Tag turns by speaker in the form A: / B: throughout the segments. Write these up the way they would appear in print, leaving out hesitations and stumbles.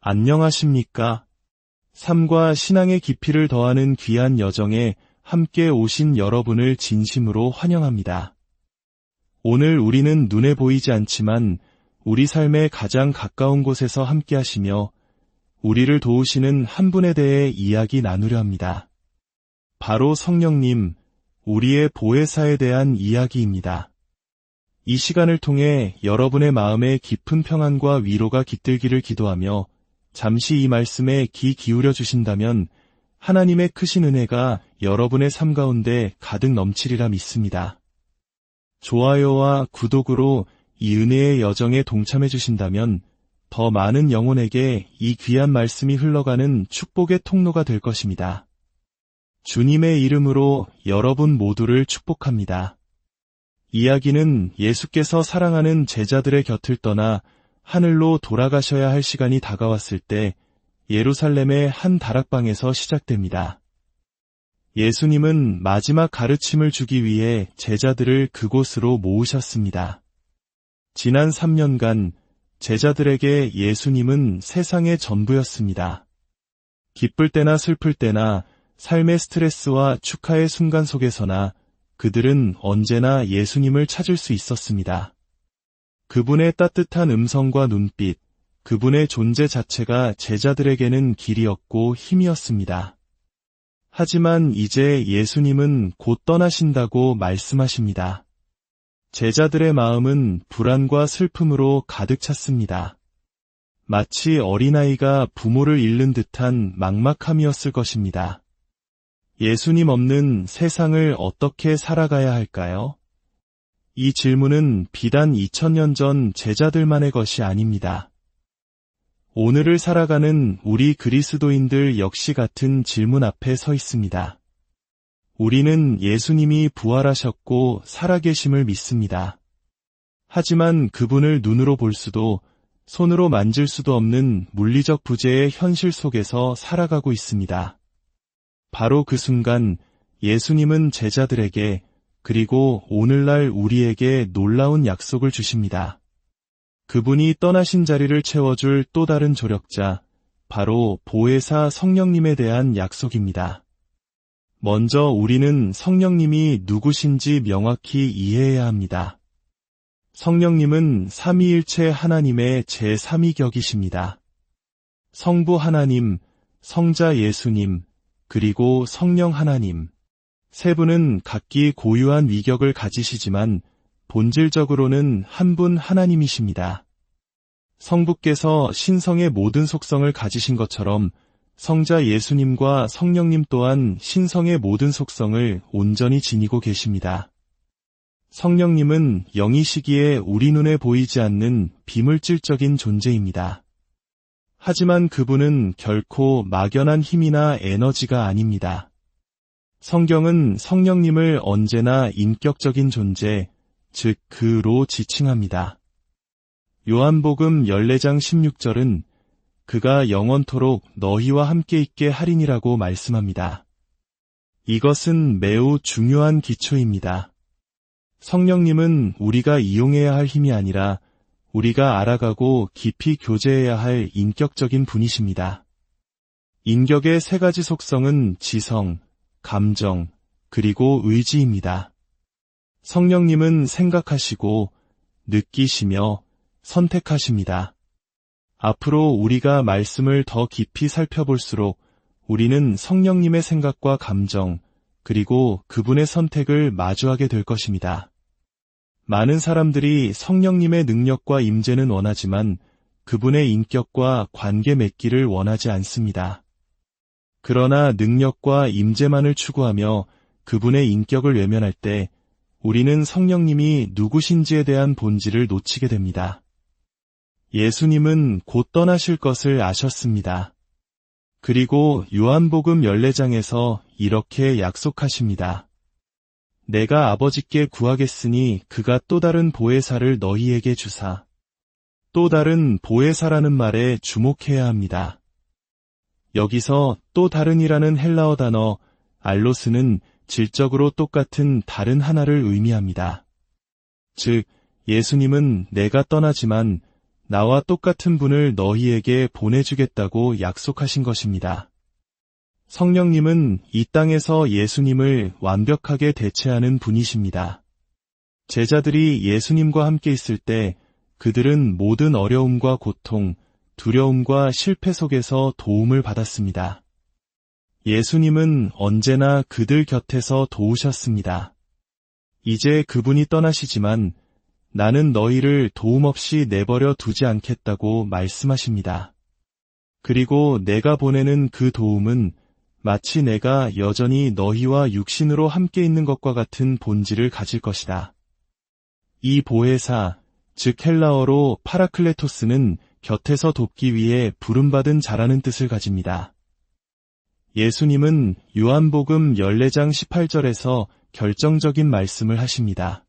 A: 안녕하십니까? 삶과 신앙의 깊이를 더하는 귀한 여정에 함께 오신 여러분을 진심으로 환영합니다. 오늘 우리는 눈에 보이지 않지만 우리 삶의 가장 가까운 곳에서 함께 하시며 우리를 도우시는 한 분에 대해 이야기 나누려 합니다. 바로 성령님, 우리의 보혜사에 대한 이야기입니다. 이 시간을 통해 여러분의 마음에 깊은 평안과 위로가 깃들기를 기도하며 잠시 이 말씀에 귀 기울여 주신다면 하나님의 크신 은혜가 여러분의 삶 가운데 가득 넘치리라 믿습니다. 좋아요와 구독으로 이 은혜의 여정에 동참해 주신다면 더 많은 영혼에게 이 귀한 말씀이 흘러가는 축복의 통로가 될 것입니다. 주님의 이름으로 여러분 모두를 축복합니다. 이야기는 예수께서 사랑하는 제자들의 곁을 떠나 하늘로 돌아가셔야 할 시간이 다가왔을 때 예루살렘의 한 다락방에서 시작됩니다. 예수님은 마지막 가르침을 주기 위해 제자들을 그곳으로 모으셨습니다. 지난 3년간 제자들에게 예수님은 세상의 전부였습니다. 기쁠 때나 슬플 때나 삶의 스트레스와 축하의 순간 속에서나 그들은 언제나 예수님을 찾을 수 있었습니다. 그분의 따뜻한 음성과 눈빛, 그분의 존재 자체가 제자들에게는 길이었고 힘이었습니다. 하지만 이제 예수님은 곧 떠나신다고 말씀하십니다. 제자들의 마음은 불안과 슬픔으로 가득 찼습니다. 마치 어린아이가 부모를 잃는 듯한 막막함이었을 것입니다. 예수님 없는 세상을 어떻게 살아가야 할까요? 이 질문은 비단 2000년 전 제자들만의 것이 아닙니다. 오늘을 살아가는 우리 그리스도인들 역시 같은 질문 앞에 서 있습니다. 우리는 예수님이 부활하셨고 살아계심을 믿습니다. 하지만 그분을 눈으로 볼 수도 손으로 만질 수도 없는 물리적 부재의 현실 속에서 살아가고 있습니다. 바로 그 순간 예수님은 제자들에게 그리고 오늘날 우리에게 놀라운 약속을 주십니다. 그분이 떠나신 자리를 채워줄 또 다른 조력자, 바로 보혜사 성령님에 대한 약속입니다. 먼저 우리는 성령님이 누구신지 명확히 이해해야 합니다. 성령님은 삼위일체 하나님의 제3위격이십니다. 성부 하나님, 성자 예수님, 그리고 성령 하나님. 세 분은 각기 고유한 위격을 가지시지만 본질적으로는 한 분 하나님이십니다. 성부께서 신성의 모든 속성을 가지신 것처럼 성자 예수님과 성령님 또한 신성의 모든 속성을 온전히 지니고 계십니다. 성령님은 영이시기에 우리 눈에 보이지 않는 비물질적인 존재입니다. 하지만 그분은 결코 막연한 힘이나 에너지가 아닙니다. 성경은 성령님을 언제나 인격적인 존재, 즉 그로 지칭합니다. 요한복음 14장 16절은 그가 영원토록 너희와 함께 있게 하리니라고 말씀합니다. 이것은 매우 중요한 기초입니다. 성령님은 우리가 이용해야 할 힘이 아니라 우리가 알아가고 깊이 교제해야 할 인격적인 분이십니다. 인격의 세 가지 속성은 지성, 감정, 그리고 의지입니다. 성령님은 생각하시고 느끼시며 선택하십니다. 앞으로 우리가 말씀을 더 깊이 살펴볼수록 우리는 성령님의 생각과 감정, 그리고 그분의 선택을 마주하게 될 것입니다. 많은 사람들이 성령님의 능력과 임재는 원하지만 그분의 인격과 관계 맺기를 원하지 않습니다. 그러나 능력과 임재만을 추구하며 그분의 인격을 외면할 때 우리는 성령님이 누구신지에 대한 본질을 놓치게 됩니다. 예수님은 곧 떠나실 것을 아셨습니다. 그리고 요한복음 14장에서 이렇게 약속하십니다. 내가 아버지께 구하겠으니 그가 또 다른 보혜사를 너희에게 주사. 또 다른 보혜사라는 말에 주목해야 합니다. 여기서 또 다른이라는 헬라어 단어 알로스는 질적으로 똑같은 다른 하나를 의미합니다. 즉, 예수님은 내가 떠나지만 나와 똑같은 분을 너희에게 보내주겠다고 약속하신 것입니다. 성령님은 이 땅에서 예수님을 완벽하게 대체하는 분이십니다. 제자들이 예수님과 함께 있을 때 그들은 모든 어려움과 고통, 두려움과 실패 속에서 도움을 받았습니다. 예수님은 언제나 그들 곁에서 도우셨습니다. 이제 그분이 떠나시지만 나는 너희를 도움 없이 내버려 두지 않겠다고 말씀하십니다. 그리고 내가 보내는 그 도움은 마치 내가 여전히 너희와 육신으로 함께 있는 것과 같은 본질을 가질 것이다. 이 보혜사, 즉 헬라어로 파라클레토스는 곁에서 돕기 위해 부름받은 자라는 뜻을 가집니다. 예수님은 요한복음 14장 18절에서 결정적인 말씀을 하십니다.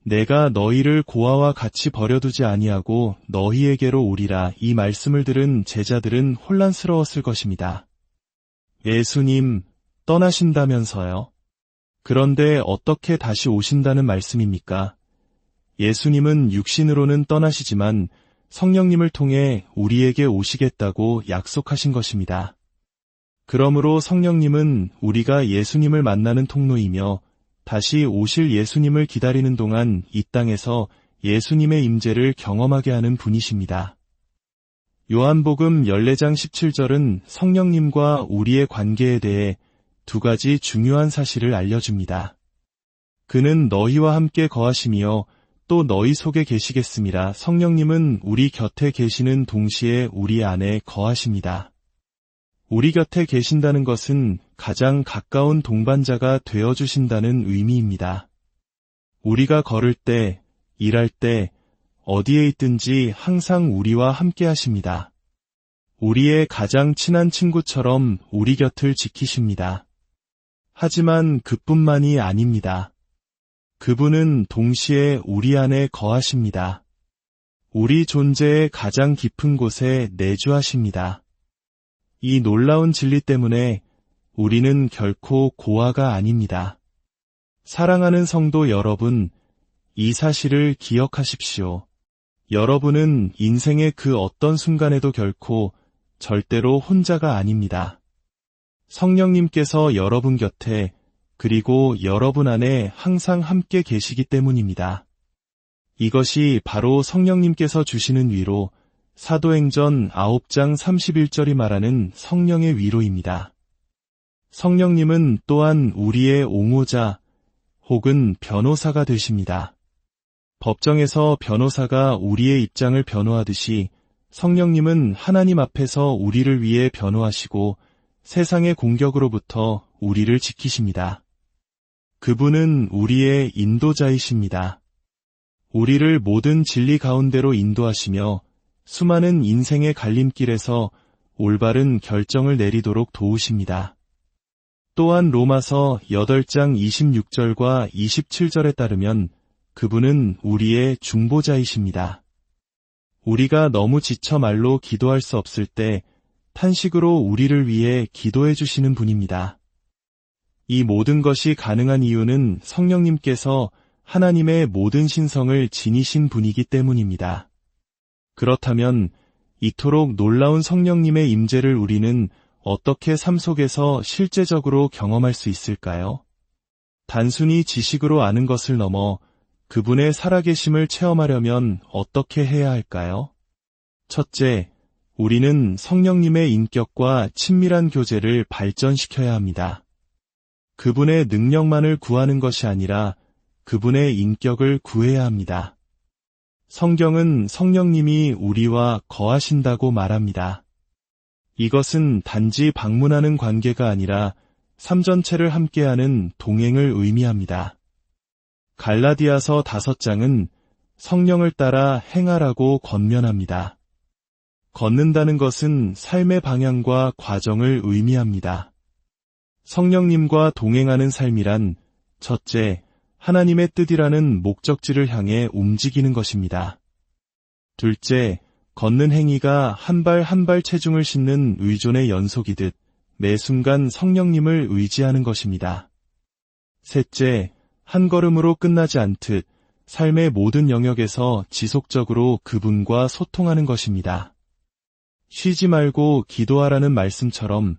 A: 내가 너희를 고아와 같이 버려두지 아니하고 너희에게로 오리라. 이 말씀을 들은 제자들은 혼란스러웠을 것입니다. 예수님, 떠나신다면서요? 그런데 어떻게 다시 오신다는 말씀입니까? 예수님은 육신으로는 떠나시지만 성령님을 통해 우리에게 오시겠다고 약속하신 것입니다. 그러므로 성령님은 우리가 예수님을 만나는 통로이며 다시 오실 예수님을 기다리는 동안 이 땅에서 예수님의 임재를 경험하게 하는 분이십니다. 요한복음 14장 17절은 성령님과 우리의 관계에 대해 두 가지 중요한 사실을 알려줍니다. 그는 너희와 함께 거하시며 또 너희 속에 계시겠습니다. 성령님은 우리 곁에 계시는 동시에 우리 안에 거하십니다. 우리 곁에 계신다는 것은 가장 가까운 동반자가 되어주신다는 의미입니다. 우리가 걸을 때, 일할 때, 어디에 있든지 항상 우리와 함께 하십니다. 우리의 가장 친한 친구처럼 우리 곁을 지키십니다. 하지만 그뿐만이 아닙니다. 그분은 동시에 우리 안에 거하십니다. 우리 존재의 가장 깊은 곳에 내주하십니다. 이 놀라운 진리 때문에 우리는 결코 고아가 아닙니다. 사랑하는 성도 여러분, 이 사실을 기억하십시오. 여러분은 인생의 그 어떤 순간에도 결코 절대로 혼자가 아닙니다. 성령님께서 여러분 곁에 그리고 여러분 안에 항상 함께 계시기 때문입니다. 이것이 바로 성령님께서 주시는 위로, 사도행전 9장 31절이 말하는 성령의 위로입니다. 성령님은 또한 우리의 옹호자 혹은 변호사가 되십니다. 법정에서 변호사가 우리의 입장을 변호하듯이 성령님은 하나님 앞에서 우리를 위해 변호하시고 세상의 공격으로부터 우리를 지키십니다. 그분은 우리의 인도자이십니다. 우리를 모든 진리 가운데로 인도하시며 수많은 인생의 갈림길에서 올바른 결정을 내리도록 도우십니다. 또한 로마서 8장 26절과 27절에 따르면 그분은 우리의 중보자이십니다. 우리가 너무 지쳐 말로 기도할 수 없을 때 탄식으로 우리를 위해 기도해 주시는 분입니다. 이 모든 것이 가능한 이유는 성령님께서 하나님의 모든 신성을 지니신 분이기 때문입니다. 그렇다면 이토록 놀라운 성령님의 임재를 우리는 어떻게 삶 속에서 실제적으로 경험할 수 있을까요? 단순히 지식으로 아는 것을 넘어 그분의 살아계심을 체험하려면 어떻게 해야 할까요? 첫째, 우리는 성령님의 인격과 친밀한 교제를 발전시켜야 합니다. 그분의 능력만을 구하는 것이 아니라 그분의 인격을 구해야 합니다. 성경은 성령님이 우리와 거하신다고 말합니다. 이것은 단지 방문하는 관계가 아니라 삶 전체를 함께하는 동행을 의미합니다. 갈라디아서 5장은 성령을 따라 행하라고 권면합니다. 걷는다는 것은 삶의 방향과 과정을 의미합니다. 성령님과 동행하는 삶이란 첫째, 하나님의 뜻이라는 목적지를 향해 움직이는 것입니다. 둘째, 걷는 행위가 한 발 한 발 체중을 싣는 의존의 연속이듯 매 순간 성령님을 의지하는 것입니다. 셋째, 한 걸음으로 끝나지 않듯 삶의 모든 영역에서 지속적으로 그분과 소통하는 것입니다. 쉬지 말고 기도하라는 말씀처럼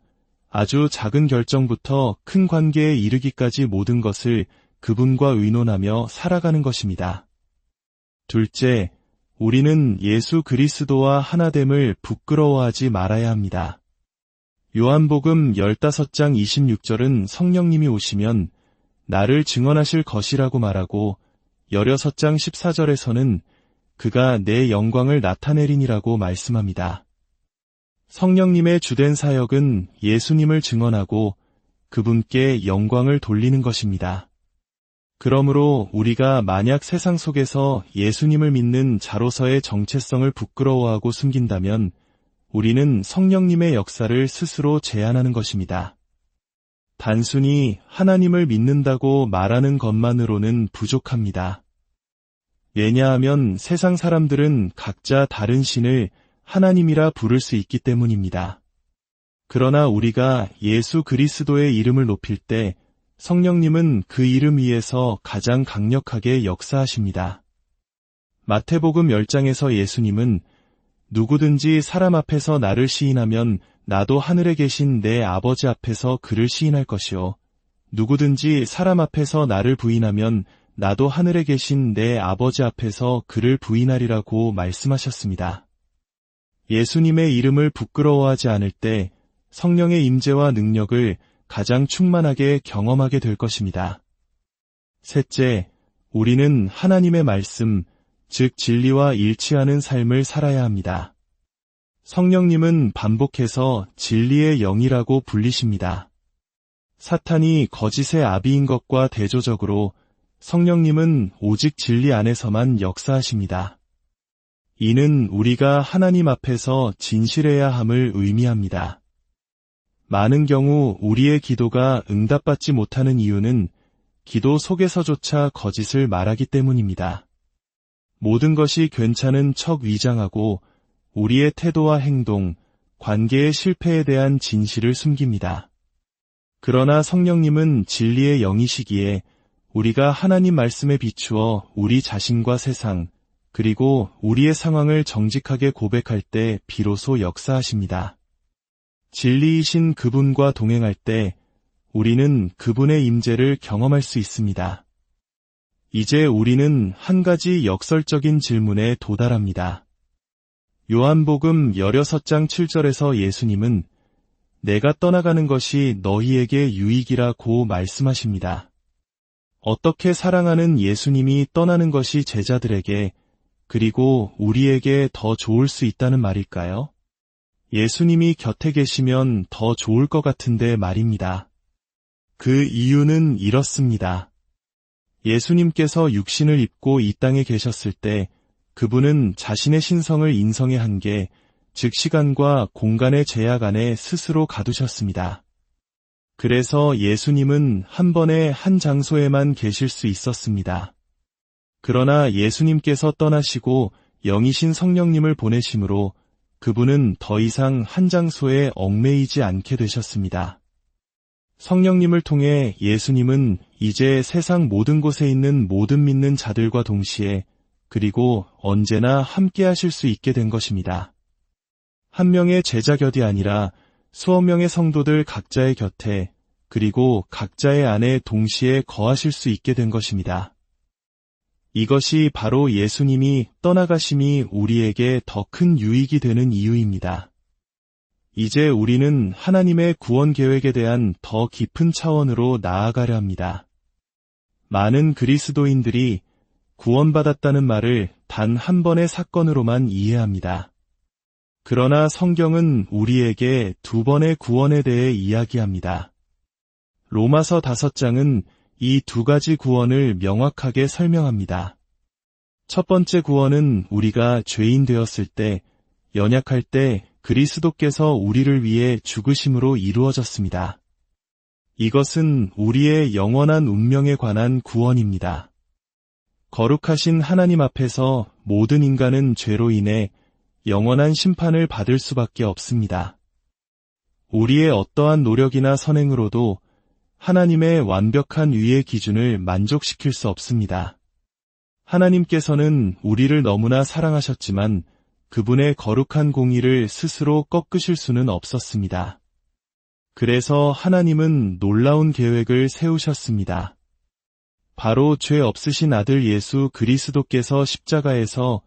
A: 아주 작은 결정부터 큰 관계에 이르기까지 모든 것을 그분과 의논하며 살아가는 것입니다. 둘째, 우리는 예수 그리스도와 하나됨을 부끄러워하지 말아야 합니다. 요한복음 15장 26절은 성령님이 오시면 나를 증언하실 것이라고 말하고 16장 14절에서는 그가 내 영광을 나타내리니라고 말씀합니다. 성령님의 주된 사역은 예수님을 증언하고 그분께 영광을 돌리는 것입니다. 그러므로 우리가 만약 세상 속에서 예수님을 믿는 자로서의 정체성을 부끄러워하고 숨긴다면 우리는 성령님의 역사를 스스로 제한하는 것입니다. 단순히 하나님을 믿는다고 말하는 것만으로는 부족합니다. 왜냐하면 세상 사람들은 각자 다른 신을 하나님이라 부를 수 있기 때문입니다. 그러나 우리가 예수 그리스도의 이름을 높일 때 성령님은 그 이름 위에서 가장 강력하게 역사하십니다. 마태복음 10장에서 예수님은 누구든지 사람 앞에서 나를 시인하면 나도 하늘에 계신 내 아버지 앞에서 그를 시인할 것이요. 누구든지 사람 앞에서 나를 부인하면 나도 하늘에 계신 내 아버지 앞에서 그를 부인하리라고 말씀하셨습니다. 예수님의 이름을 부끄러워하지 않을 때 성령의 임재와 능력을 가장 충만하게 경험하게 될 것입니다. 셋째, 우리는 하나님의 말씀, 즉 진리와 일치하는 삶을 살아야 합니다. 성령님은 반복해서 진리의 영이라고 불리십니다. 사탄이 거짓의 아비인 것과 대조적으로 성령님은 오직 진리 안에서만 역사하십니다. 이는 우리가 하나님 앞에서 진실해야 함을 의미합니다. 많은 경우 우리의 기도가 응답받지 못하는 이유는 기도 속에서조차 거짓을 말하기 때문입니다. 모든 것이 괜찮은 척 위장하고 우리의 태도와 행동, 관계의 실패에 대한 진실을 숨깁니다. 그러나 성령님은 진리의 영이시기에 우리가 하나님 말씀에 비추어 우리 자신과 세상, 그리고 우리의 상황을 정직하게 고백할 때 비로소 역사하십니다. 진리이신 그분과 동행할 때 우리는 그분의 임재를 경험할 수 있습니다. 이제 우리는 한 가지 역설적인 질문에 도달합니다. 요한복음 16장 7절에서 예수님은 내가 떠나가는 것이 너희에게 유익이라고 말씀하십니다. 어떻게 사랑하는 예수님이 떠나는 것이 제자들에게 그리고 우리에게 더 좋을 수 있다는 말일까요? 예수님이 곁에 계시면 더 좋을 것 같은데 말입니다. 그 이유는 이렇습니다. 예수님께서 육신을 입고 이 땅에 계셨을 때 그분은 자신의 신성을 인성의 한계, 즉 시간과 공간의 제약 안에 스스로 가두셨습니다. 그래서 예수님은 한 번에 한 장소에만 계실 수 있었습니다. 그러나 예수님께서 떠나시고 영이신 성령님을 보내심으로 그분은 더 이상 한 장소에 얽매이지 않게 되셨습니다. 성령님을 통해 예수님은 이제 세상 모든 곳에 있는 모든 믿는 자들과 동시에 그리고 언제나 함께 하실 수 있게 된 것입니다. 한 명의 제자 곁이 아니라 수억 명의 성도들 각자의 곁에 그리고 각자의 안에 동시에 거하실 수 있게 된 것입니다. 이것이 바로 예수님이 떠나가심이 우리에게 더 큰 유익이 되는 이유입니다. 이제 우리는 하나님의 구원 계획에 대한 더 깊은 차원으로 나아가려 합니다. 많은 그리스도인들이 구원받았다는 말을 단 한 번의 사건으로만 이해합니다. 그러나 성경은 우리에게 두 번의 구원에 대해 이야기합니다. 로마서 5장은 이 두 가지 구원을 명확하게 설명합니다. 첫 번째 구원은 우리가 죄인 되었을 때, 연약할 때 그리스도께서 우리를 위해 죽으심으로 이루어졌습니다. 이것은 우리의 영원한 운명에 관한 구원입니다. 거룩하신 하나님 앞에서 모든 인간은 죄로 인해 영원한 심판을 받을 수밖에 없습니다. 우리의 어떠한 노력이나 선행으로도 하나님의 완벽한 의의 기준을 만족시킬 수 없습니다. 하나님께서는 우리를 너무나 사랑하셨지만 그분의 거룩한 공의를 스스로 꺾으실 수는 없었습니다. 그래서 하나님은 놀라운 계획을 세우셨습니다. 바로 죄 없으신 아들 예수 그리스도께서 십자가에서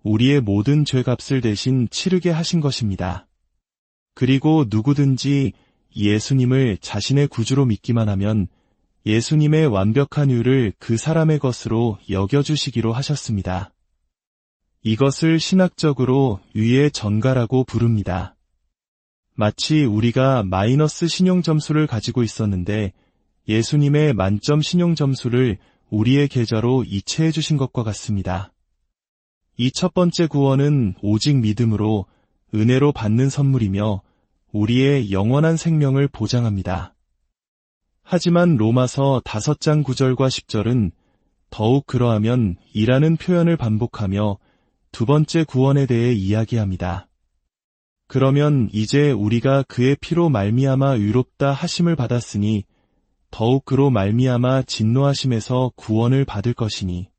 A: 우리의 모든 죄값을 대신 치르게 하신 것입니다. 그리고 누구든지 예수님을 자신의 구주로 믿기만 하면 예수님의 완벽한 의를 그 사람의 것으로 여겨주시기로 하셨습니다. 이것을 신학적으로 의의 전가라고 부릅니다. 마치 우리가 마이너스 신용점수를 가지고 있었는데 예수님의 만점 신용점수를 우리의 계좌로 이체해 주신 것과 같습니다. 이 첫 번째 구원은 오직 믿음으로 은혜로 받는 선물이며 우리의 영원한 생명을 보장합니다. 하지만 로마서 5장 9절과 10절은 더욱 그러하면 이라는 표현을 반복하며 두 번째 구원에 대해 이야기합니다. 그러면 이제 우리가 그의 피로 말미암아 의롭다 하심을 받았으니 더욱 그로 말미암아 진노하심에서 구원을 받을 것이니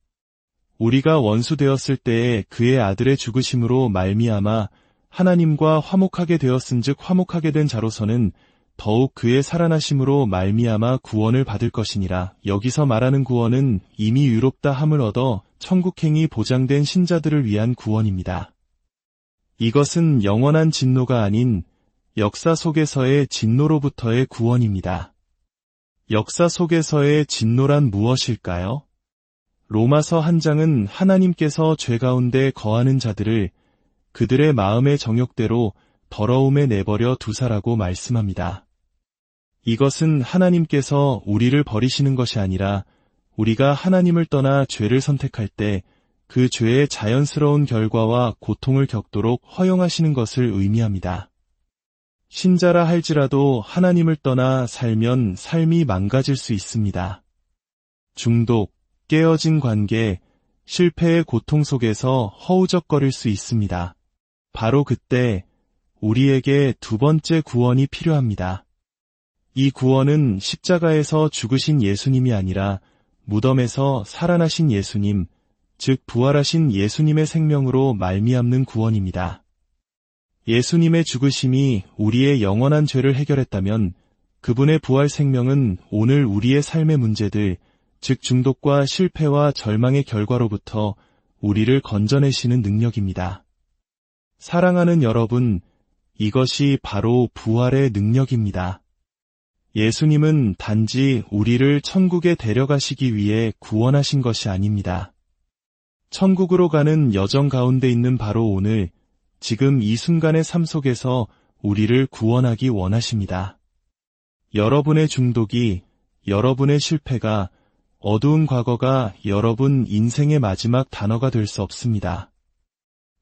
A: 우리가 원수 되었을 때에 그의 아들의 죽으심으로 말미암아 하나님과 화목하게 되었은즉 화목하게 된 자로서는 더욱 그의 살아나심으로 말미암아 구원을 받을 것이니라. 여기서 말하는 구원은 이미 의롭다 함을 얻어 천국행이 보장된 신자들을 위한 구원입니다. 이것은 영원한 진노가 아닌 역사 속에서의 진노로부터의 구원입니다. 역사 속에서의 진노란 무엇일까요? 로마서 1장은 하나님께서 죄 가운데 거하는 자들을 그들의 마음의 정욕대로 더러움에 내버려 두사라고 말씀합니다. 이것은 하나님께서 우리를 버리시는 것이 아니라 우리가 하나님을 떠나 죄를 선택할 때 그 죄의 자연스러운 결과와 고통을 겪도록 허용하시는 것을 의미합니다. 신자라 할지라도 하나님을 떠나 살면 삶이 망가질 수 있습니다. 중독, 깨어진 관계, 실패의 고통 속에서 허우적거릴 수 있습니다. 바로 그때 우리에게 두 번째 구원이 필요합니다. 이 구원은 십자가에서 죽으신 예수님이 아니라 무덤에서 살아나신 예수님, 즉 부활하신 예수님의 생명으로 말미암는 구원입니다. 예수님의 죽으심이 우리의 영원한 죄를 해결했다면 그분의 부활 생명은 오늘 우리의 삶의 문제들, 즉 중독과 실패와 절망의 결과로부터 우리를 건져내시는 능력입니다. 사랑하는 여러분, 이것이 바로 부활의 능력입니다. 예수님은 단지 우리를 천국에 데려가시기 위해 구원하신 것이 아닙니다. 천국으로 가는 여정 가운데 있는 바로 오늘, 지금 이 순간의 삶 속에서 우리를 구원하기 원하십니다. 여러분의 중독이, 여러분의 실패가, 어두운 과거가 여러분 인생의 마지막 단어가 될 수 없습니다.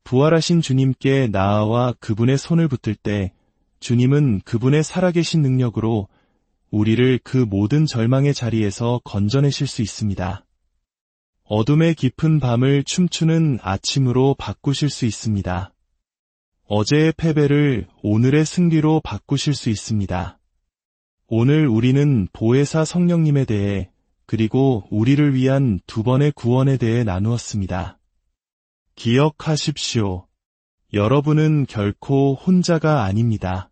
A: 부활하신 주님께 나아와 그분의 손을 붙들 때 주님은 그분의 살아계신 능력으로 우리를 그 모든 절망의 자리에서 건져내실 수 있습니다. 어둠의 깊은 밤을 춤추는 아침으로 바꾸실 수 있습니다. 어제의 패배를 오늘의 승리로 바꾸실 수 있습니다. 오늘 우리는 보혜사 성령님에 대해 그리고 우리를 위한 두 번의 구원에 대해 나누었습니다. 기억하십시오. 여러분은 결코 혼자가 아닙니다.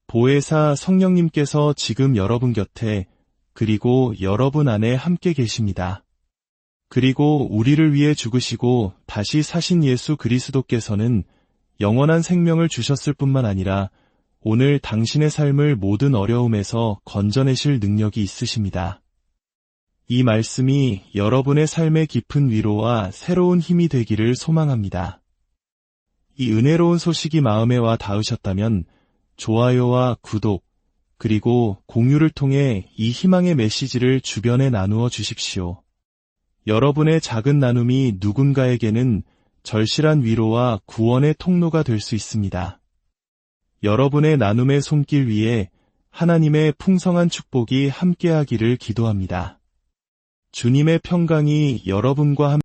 A: 보혜사 성령님께서 지금 여러분 곁에 그리고 여러분 안에 함께 계십니다. 그리고 우리를 위해 죽으시고 다시 사신 예수 그리스도께서는 영원한 생명을 주셨을 뿐만 아니라 오늘 당신의 삶을 모든 어려움에서 건져내실 능력이 있으십니다. 이 말씀이 여러분의 삶의 깊은 위로와 새로운 힘이 되기를 소망합니다. 이 은혜로운 소식이 마음에 와 닿으셨다면 좋아요와 구독, 그리고 공유를 통해 이 희망의 메시지를 주변에 나누어 주십시오. 여러분의 작은 나눔이 누군가에게는 절실한 위로와 구원의 통로가 될 수 있습니다. 여러분의 나눔의 손길 위에 하나님의 풍성한 축복이 함께하기를 기도합니다. 주님의 평강이 여러분과 함께